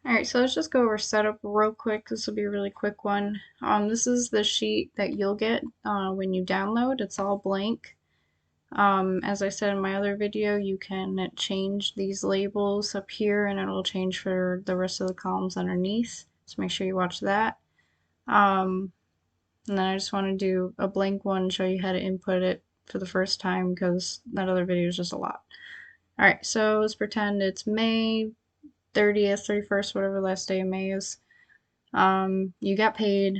Alright, so let's just go over setup real quick. This will be a really quick one. This is the sheet that you'll get when you download. It's all blank. As I said in my other video, you can change these labels up here and it'll change for the rest of the columns underneath. So make sure you watch that. And then I just want to do a blank one, show you how to input it for the first time because that other video is just a lot. Alright, so let's pretend it's May 30th, 31st, whatever last day of May is. You got paid.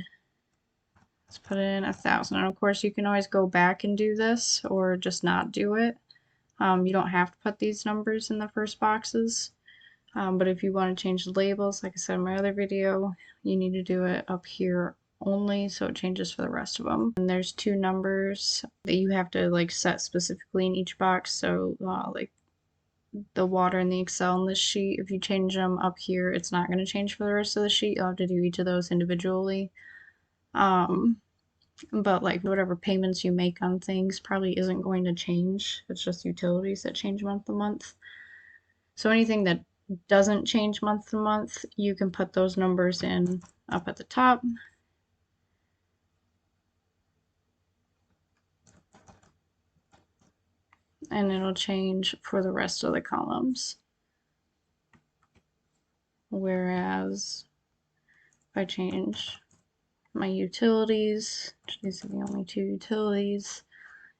Let's put in 1,000. And of course, you can always go back and do this or just not do it. You don't have to put these numbers in the first boxes. But if you want to change the labels, like I said in my other video, you need to do it up here only so it changes for the rest of them. And there's two numbers that you have to like set specifically in each box. So like the water and the Excel in this sheet, if you change them up here, it's not going to change for the rest of the sheet. You'll have to do each of those individually. But like whatever payments you make on things probably isn't going to change. It's just utilities that change month to month. So anything that doesn't change month to month, you can put those numbers in up at the top. And it'll change for the rest of the columns. Whereas if I change my utilities, these are the only two utilities,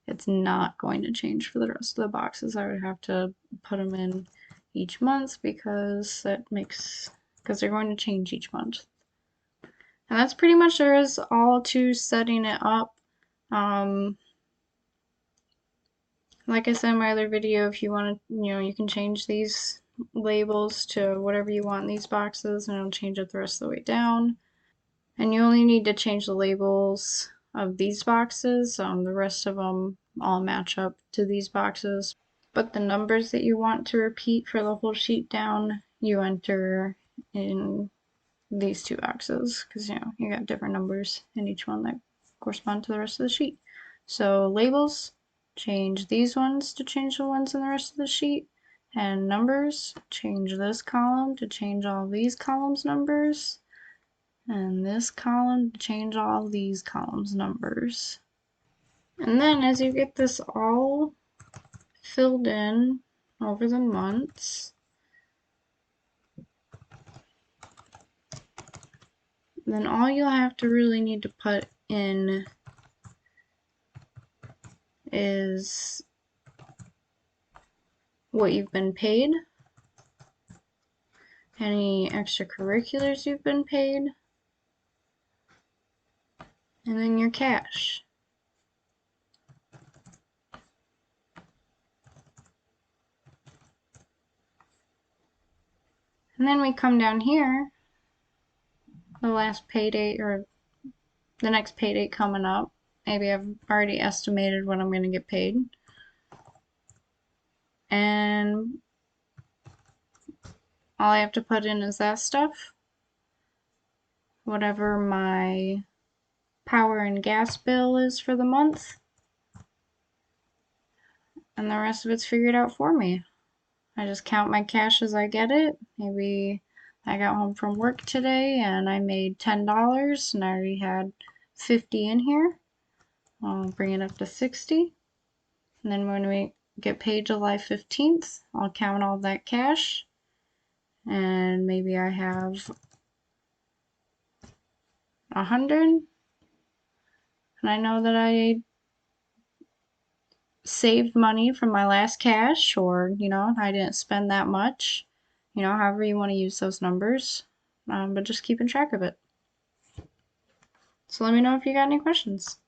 it's not going to change for the rest of the boxes. I would have to put them in each month because they're going to change each month. And that's pretty much there is all to setting it up. Like I said in my other video, if you want to, you can change these labels to whatever you want in these boxes and it'll change it the rest of the way down. And you only need to change the labels of these boxes. The rest of them all match up to these boxes. But the numbers that you want to repeat for the whole sheet down, you enter in these two boxes because you got different numbers in each one that correspond to the rest of the sheet. So labels, change these ones to change the ones in the rest of the sheet, and numbers, change this column to change all these columns numbers, and this column to change all these columns numbers. And then as you get this all filled in over the months, then all you'll have to really need to put in is what you've been paid, any extracurriculars you've been paid, and then your cash. And then we come down here, the last pay date or the next pay date coming up. Maybe I've already estimated when I'm going to get paid. And all I have to put in is that stuff. Whatever my power and gas bill is for the month. And the rest of it's figured out for me. I just count my cash as I get it. Maybe I got home from work today and I made $10 and I already had 50 in here. I'll bring it up to 60. And then when we get paid July 15th, I'll count all that cash. And maybe I have 100. And I know that I saved money from my last cash, or I didn't spend that much, however you want to use those numbers, but just keeping track of it. So let me know if you got any questions.